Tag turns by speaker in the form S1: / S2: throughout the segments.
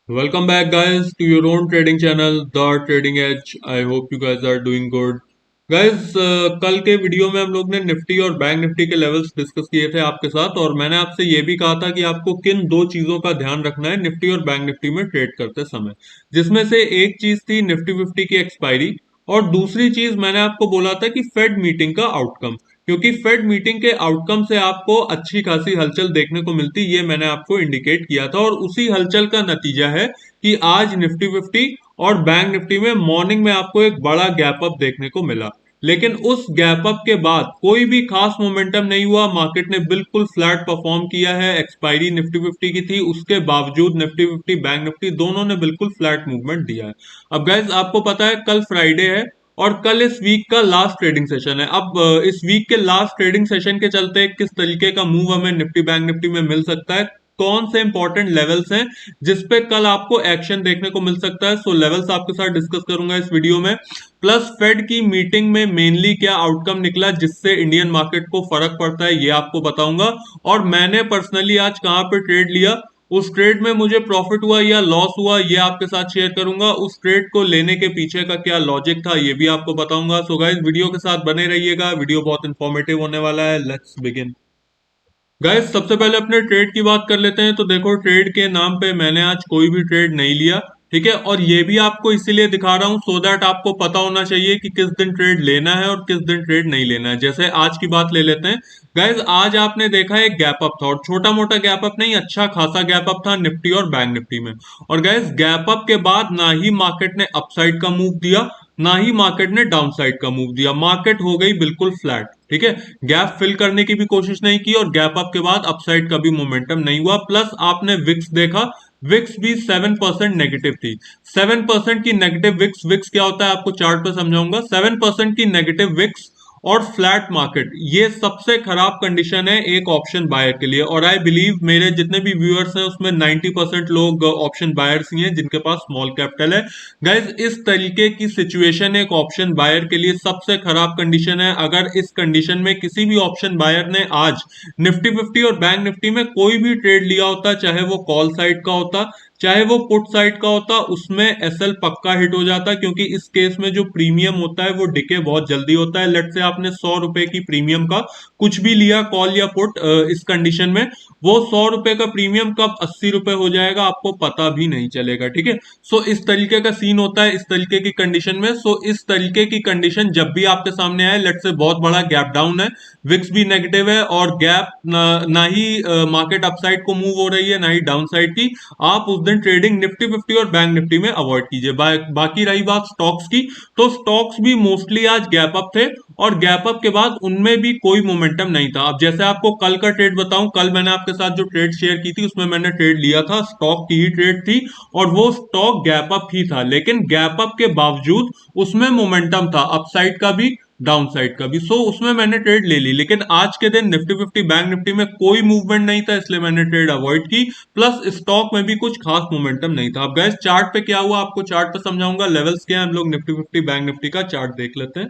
S1: Welcome back, guys, to your own trading channel, The Trading Edge. I hope you guys are doing good. Guys, कल के video में हम लोग ने Nifty और बैंक निफ्टी के लेवल्स डिस्कस किए थे आपके साथ, और मैंने आपसे ये भी कहा था कि आपको किन दो चीजों का ध्यान रखना है निफ्टी और बैंक निफ्टी में ट्रेड करते समय, जिसमें से एक चीज थी निफ्टी फिफ्टी की एक्सपायरी, और दूसरी चीज मैंने आपको बोला था कि फेड मीटिंग का आउटकम, क्योंकि फेड मीटिंग के आउटकम से आपको अच्छी खासी हलचल देखने को मिलती, ये मैंने आपको इंडिकेट किया था, और उसी हलचल का नतीजा है कि आज निफ्टी फिफ्टी और बैंक निफ्टी में मॉर्निंग में आपको एक बड़ा गैप अप देखने को मिला। लेकिन उस गैप अप के बाद कोई भी खास मोमेंटम नहीं हुआ, मार्केट ने बिल्कुल फ्लैट परफॉर्म किया है। एक्सपायरी निफ्टी फिफ्टी की थी, उसके बावजूद निफ्टी फिफ्टी बैंक निफ्टी दोनों ने बिल्कुल फ्लैट मूवमेंट दिया है। अब गाइज आपको पता है कल फ्राइडे है और कल इस वीक का लास्ट ट्रेडिंग सेशन है। अब इस वीक के लास्ट ट्रेडिंग सेशन के चलते किस तरीके का मूव हमें निफ्टी बैंक निफ्टी में मिल सकता है, कौन से इंपॉर्टेंट लेवल्स हैं जिसपे कल आपको एक्शन देखने को मिल सकता है, सो लेवल्स आपके साथ डिस्कस करूंगा इस वीडियो में। प्लस फेड की मीटिंग में मेनली क्या आउटकम निकला जिससे इंडियन मार्केट को फर्क पड़ता है, ये आपको बताऊंगा। और मैंने पर्सनली आज कहां पे ट्रेड लिया, उस ट्रेड में मुझे प्रॉफिट हुआ या लॉस हुआ, ये आपके साथ शेयर करूंगा। उस ट्रेड को लेने के पीछे का क्या लॉजिक था, ये भी आपको बताऊंगा। सो गाइस वीडियो के साथ बने रहिएगा, वीडियो बहुत इंफॉर्मेटिव होने वाला है। Let's begin. गाइस सबसे पहले अपने ट्रेड की बात कर लेते हैं। तो देखो, ट्रेड के नाम पे मैंने आज कोई भी ट्रेड नहीं लिया, ठीक है। और ये भी आपको इसीलिए दिखा रहा हूं सो दैट आपको पता होना चाहिए कि किस दिन ट्रेड लेना है और किस दिन ट्रेड नहीं लेना है। जैसे आज की बात ले लेते हैं। गाइस आज आपने देखा एक गैप अप था, और छोटा मोटा गैप अप नहीं, अच्छा खासा गैप अप था निफ्टी और बैंक निफ्टी में। और गाइस गैप अप के बाद ना ही मार्केट ने अपसाइड का मूव दिया, ना ही मार्केट ने डाउन साइड का मूव दिया। मार्केट हो गई बिल्कुल फ्लैट, ठीक है। गैप फिल करने की भी कोशिश नहीं की, और गैप अप के बाद अपसाइड का भी मोमेंटम नहीं हुआ। प्लस आपने विक्स देखा, विक्स भी 7% नेगेटिव थी। 7% की नेगेटिव विक्स, विक्स क्या होता है आपको चार्ट पे समझाऊंगा। 7% की नेगेटिव विक्स और फ्लैट मार्केट, ये सबसे खराब कंडीशन है एक ऑप्शन बायर के लिए। और आई बिलीव मेरे जितने भी व्यूअर्स हैं उसमें 90% लोग ऑप्शन बायर्स ही हैं जिनके पास स्मॉल कैपिटल है। गाइज इस तरीके की सिचुएशन एक ऑप्शन बायर के लिए सबसे खराब कंडीशन है। अगर इस कंडीशन में किसी भी ऑप्शन बायर ने आज निफ्टी फिफ्टी और बैंक निफ्टी में कोई भी ट्रेड लिया होता, चाहे वो कॉल साइड का होता चाहे वो पुट साइड का होता, उसमें एसएल पक्का हिट हो जाता, क्योंकि इस केस में जो प्रीमियम होता है वो डिके बहुत जल्दी होता है। लेट से आपने 100 रुपए की प्रीमियम का कुछ भी लिया कॉल या पुट, इस कंडीशन में वो 100 रुपए का प्रीमियम कब 80 रुपए हो जाएगा आपको पता भी नहीं चलेगा, ठीक है। सो इस तरीके का सीन होता है इस तरीके की कंडीशन में। सो इस तरीके की कंडीशन जब भी आपके सामने आए, लेट से बहुत बड़ा गैप डाउन है, विक्स भी नेगेटिव है, और गैप ना ही मार्केट अपसाइड को मूव हो रही है ना ही डाउन साइड की, आप उस दिन ट्रेडिंग निफ्टी फिफ्टी और बैंक निफ्टी में अवॉइड कीजिए। बाकी रही बात स्टॉक्स की, तो स्टॉक्स भी मोस्टली आज गैप अप थे, और गैप अप के बाद उनमें भी कोई मोमेंटम नहीं था। अब जैसे आपको कल का ट्रेड बताऊं, कल मैंने आपके साथ जो ट्रेड शेयर की थी उसमें मैंने ट्रेड लिया था, स्टॉक की ही ट्रेड थी, और वो स्टॉक गैप अप ही था। लेकिन गैप अप के बावजूद उसमें मोमेंटम था, अपसाइड का भी डाउन साइड का भी। सो उसमें मैंने ट्रेड ले ली। लेकिन आज के दिन निफ्टी फिफ्टी बैंक निफ्टी में कोई मूवमेंट नहीं था, इसलिए मैंने ट्रेड अवॉइड की। प्लस स्टॉक में भी कुछ खास मोमेंटम नहीं था। अब गैस चार्ट पे क्या हुआ आपको चार्ट पे समझाऊंगा, लेवल्स क्या है, हम लोग निफ्टी फिफ्टी बैंक निफ्टी का चार्ट देख लेते हैं।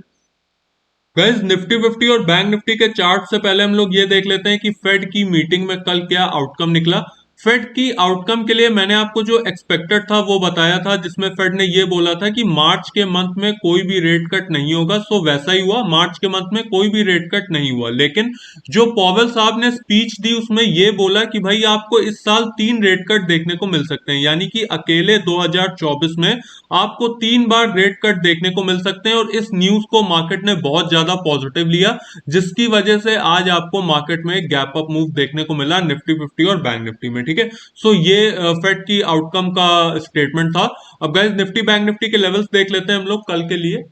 S1: गैस निफ्टी फिफ्टी और बैंक निफ्टी के चार्ट से पहले हम लोग ये देख लेते हैं कि फेड की मीटिंग में कल क्या आउटकम निकला। फेड की आउटकम के लिए मैंने आपको जो एक्सपेक्टेड था वो बताया था, जिसमें फेड ने ये बोला था कि मार्च के मंथ में कोई भी रेट कट नहीं होगा। सो वैसा ही हुआ, मार्च के मंथ में कोई भी रेट कट नहीं हुआ। लेकिन जो पॉवेल साहब ने स्पीच दी उसमें ये बोला कि भाई आपको इस साल 3 रेट कट देखने को मिल सकते हैं, यानी कि अकेले 2024 में आपको 3 बार रेट कट देखने को मिल सकते हैं। और इस न्यूज को मार्केट ने बहुत ज्यादा पॉजिटिव लिया, जिसकी वजह से आज आपको मार्केट में गैप अप मूव देखने को मिला निफ्टी फिफ्टी और बैंक निफ्टी में, ठीक है। सो ये फेड की आउटकम का स्टेटमेंट था। अब गाइस निफ्टी बैंक निफ्टी के लेवल्स देख लेते हैं हम लोग कल के लिए।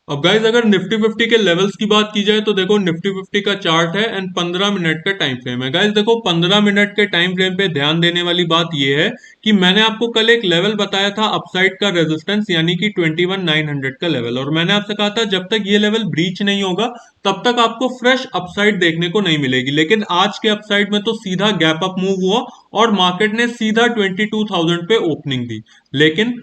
S1: अब गाइज अगर निफ्टी फिफ्टी के लेवल्स की बात की जाए तो देखो, निफ्टी फिफ्टी का चार्ट है एंड 15 मिनट का टाइम फ्रेम है। गाइज देखो, 15 मिनट के टाइम फ्रेम पे ध्यान देने वाली बात यह है कि मैंने आपको कल एक लेवल बताया था अपसाइड का रेजिस्टेंस, यानी कि 21,900 का लेवल, और मैंने आपसे कहा था जब तक ये लेवल ब्रीच नहीं होगा तब तक आपको फ्रेश अपसाइड देखने को नहीं मिलेगी। लेकिन आज के अपसाइड में तो सीधा गैप अप मूव हुआ, और मार्केट ने सीधा 22,000 पे ओपनिंग दी। लेकिन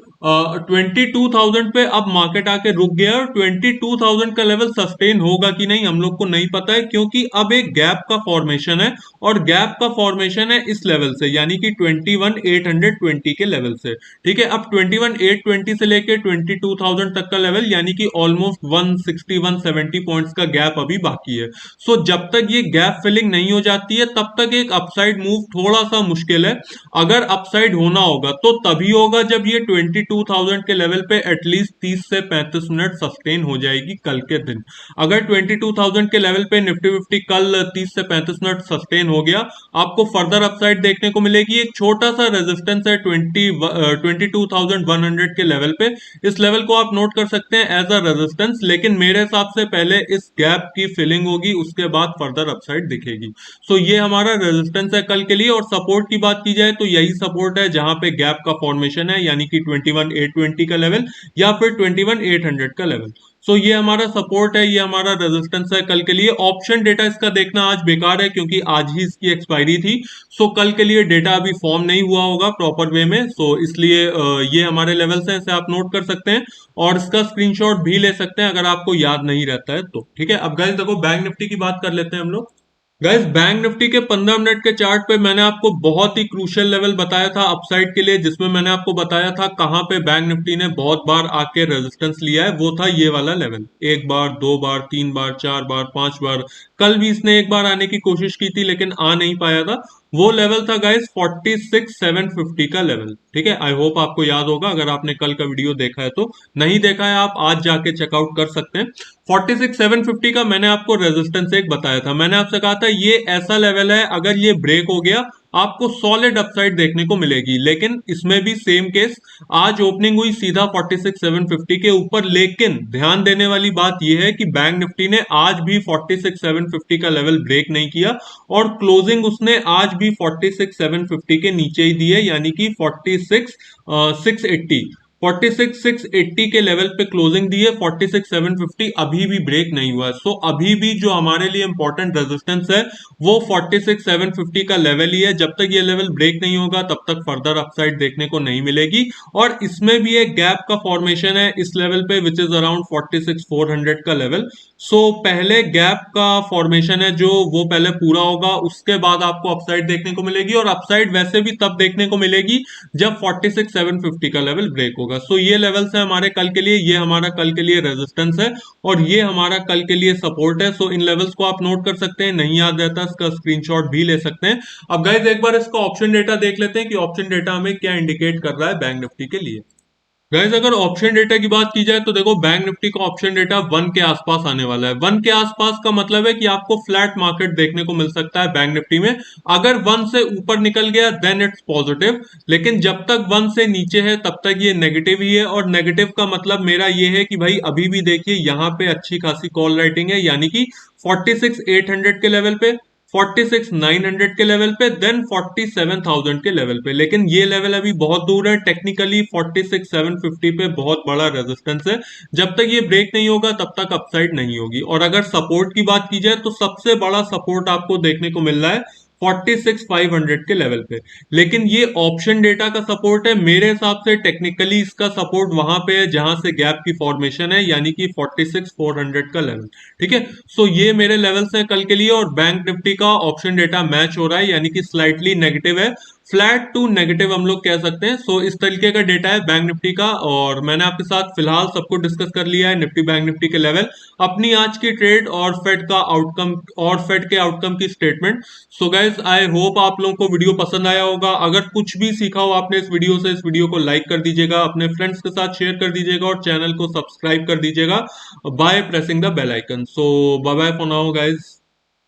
S1: 22,000 पे अब मार्केट आके रुक गया और 22,000 का लेवल सस्टेन होगा कि नहीं हम लोग को नहीं पता है, क्योंकि अब एक गैप का फॉर्मेशन है और गैप का फॉर्मेशन है इस लेवल से, यानी कि 21,820 के लेवल से। ठीक है, अब 21,820 से लेके 22,000 तक का लेवल, यानी कि ऑलमोस्ट 160 170 पॉइंट्स का गैप अभी बाकी है। सो जब तक ये गैप फिलिंग नहीं हो जाती है तब तक एक अपसाइड मूव थोड़ा सा मुश्किल है। अगर अपसाइड होना होगा तो तभी होगा जब ये 22,000 के लेवल पे एटलीस्ट 30 से 35 मिनट सस्टेन हो जाएगी कल के दिन। अगर 22,000 के लेवल पे निफ्टी फिफ्टी कल 30 से 35 मिनट सस्टेन हो गया, आपको फर्दर अपसाइड देखने को मिलेगी। एक छोटा सा रेजिस्टेंस है 22,100 के लेवल पे। इस लेवल को आप नोट कर सकते हैं एज अ रेजिस्टेंस, लेकिन मेरे हिसाब से पहले इस गैप की फिलिंग होगी, उसके बाद फर्दर अपसाइड दिखेगी। सो ये हमारा रेजिस्टेंस है कल के लिए। और सपोर्ट की बात की जाए तो यही सपोर्ट है जहां पे गैप का फॉर्मेशन है, यानी कि 21,820 का लेवल या फिर 21,800 का लेवल। सो ये हमारा सपोर्ट है, ये हमारा रेजिस्टेंस है कल के लिए। ऑप्शन डेटा इसका देखना आज बेकार है क्योंकि आज ही इसकी एक्सपायरी थी। सो कल के लिए डेटा अभी फॉर्म नहीं हुआ होगा प्रॉपर वे में, सो इसलिए ये हमारे लेवल्स हैं, इसे आप नोट कर सकते हैं और इसका स्क्रीनशॉट भी ले सकते हैं अगर आपको याद नहीं रहता है तो। ठीक है, अब गाइस देखो बैंक निफ्टी की बात कर लेते हैं हम लोग। गाइस बैंक निफ्टी के 15 मिनट के चार्ट पे मैंने आपको बहुत ही क्रूशियल लेवल बताया था अपसाइड के लिए, जिसमें मैंने आपको बताया था कहां पे बैंक निफ्टी ने बहुत बार आके रेजिस्टेंस लिया है। वो था ये वाला लेवल, एक बार, दो बार, तीन बार, चार बार, पांच बार। कल भी इसने एक बार आने की कोशिश की थी लेकिन आ नहीं पाया था। वो लेवल था गाइस 46,750 का लेवल। ठीक है, आई होप आपको याद होगा अगर आपने कल का वीडियो देखा है तो। नहीं देखा है आप आज जाके चेकआउट कर सकते हैं। 46,750 का मैंने आपको रेजिस्टेंस एक बताया था। मैंने आपसे कहा था ये ऐसा लेवल है, अगर ये ब्रेक हो गया आपको सॉलिड अपसाइड देखने को मिलेगी। लेकिन इसमें भी सेम केस, आज ओपनिंग हुई सीधा 46,750 के ऊपर। लेकिन ध्यान देने वाली बात यह है कि बैंक निफ्टी ने आज भी 46,750 का लेवल ब्रेक नहीं किया और क्लोजिंग उसने आज भी 46,750 के नीचे ही दी है, यानी कि 46,680। 46,680 के लेवल पे क्लोजिंग दी है। 46,750 अभी भी ब्रेक नहीं हुआ है। सो अभी भी जो हमारे लिए इंपॉर्टेंट रेजिस्टेंस है वो 46,750 का लेवल ही है। जब तक ये लेवल ब्रेक नहीं होगा तब तक फर्दर अपसाइड देखने को नहीं मिलेगी। और इसमें भी एक गैप का फॉर्मेशन है इस लेवल पे विच इज अराउंड 46,400 का लेवल। सो पहले गैप का फॉर्मेशन है जो वो पहले पूरा होगा, उसके बाद आपको अपसाइड देखने को मिलेगी। और अपसाइड वैसे भी तब देखने को मिलेगी जब 46,750 का लेवल ब्रेक होगा। सो ये लेवल्स है हमारे कल के लिए, ये हमारा कल के लिए रेजिस्टेंस है और ये हमारा कल के लिए सपोर्ट है। सो इन लेवल्स को आप नोट कर सकते हैं, नहीं याद रहता इसका स्क्रीनशॉट भी ले सकते हैं। अब गाइस एक बार इसका ऑप्शन डेटा देख लेते हैं कि ऑप्शन डेटा हमें क्या इंडिकेट कर रहा है बैंक निफ्टी के लिए। गाइस अगर ऑप्शन डेटा की बात की जाए तो देखो बैंक निफ्टी का ऑप्शन डेटा 1 के आसपास आने वाला है। 1 के आसपास का मतलब है कि आपको फ्लैट मार्केट देखने को मिल सकता है बैंक निफ्टी में। अगर 1 से ऊपर निकल गया देन इट्स पॉजिटिव, लेकिन जब तक 1 से नीचे है तब तक ये नेगेटिव ही है। और नेगेटिव का मतलब मेरा ये है कि भाई अभी भी देखिए यहाँ पे अच्छी खासी कॉल राइटिंग है, यानी कि 46,800 के लेवल पे, 46,900 के लेवल पे, देन 47,000 के लेवल पे। लेकिन ये लेवल अभी बहुत दूर है। टेक्निकली 46,750 पे बहुत बड़ा रेजिस्टेंस है। जब तक ये ब्रेक नहीं होगा तब तक अपसाइड नहीं होगी। और अगर सपोर्ट की बात की जाए तो सबसे बड़ा सपोर्ट आपको देखने को मिल रहा है 46,500 के लेवल पे। लेकिन ये ऑप्शन डेटा का सपोर्ट है, मेरे हिसाब से टेक्निकली इसका सपोर्ट वहां पे है जहां से गैप की फॉर्मेशन है, यानी कि 46,400 का लेवल। ठीक है, सो ये मेरे लेवल्स हैं कल के लिए। और बैंक निफ्टी का ऑप्शन डेटा मैच हो रहा है, यानी कि स्लाइटली नेगेटिव है, फ्लैट टू नेगेटिव हम लोग कह सकते हैं। सो इस तरीके का डेटा है बैंक निफ्टी का और मैंने आपके साथ फिलहाल सबको डिस्कस कर लिया है निफ्टी बैंक निफ्टी के लेवल, अपनी आज की ट्रेड और फेड का आउटकम और फेड के आउटकम की statement. So guys I hope आप लोगों को वीडियो पसंद आया होगा। अगर कुछ भी सीखा हो आपने इस वीडियो से, इस वीडियो को लाइक कर दीजिएगा, अपने फ्रेंड्स के साथ शेयर कर दीजिएगा और चैनल को सब्सक्राइब कर दीजिएगा by pressing the bell icon. So bye bye for now guys.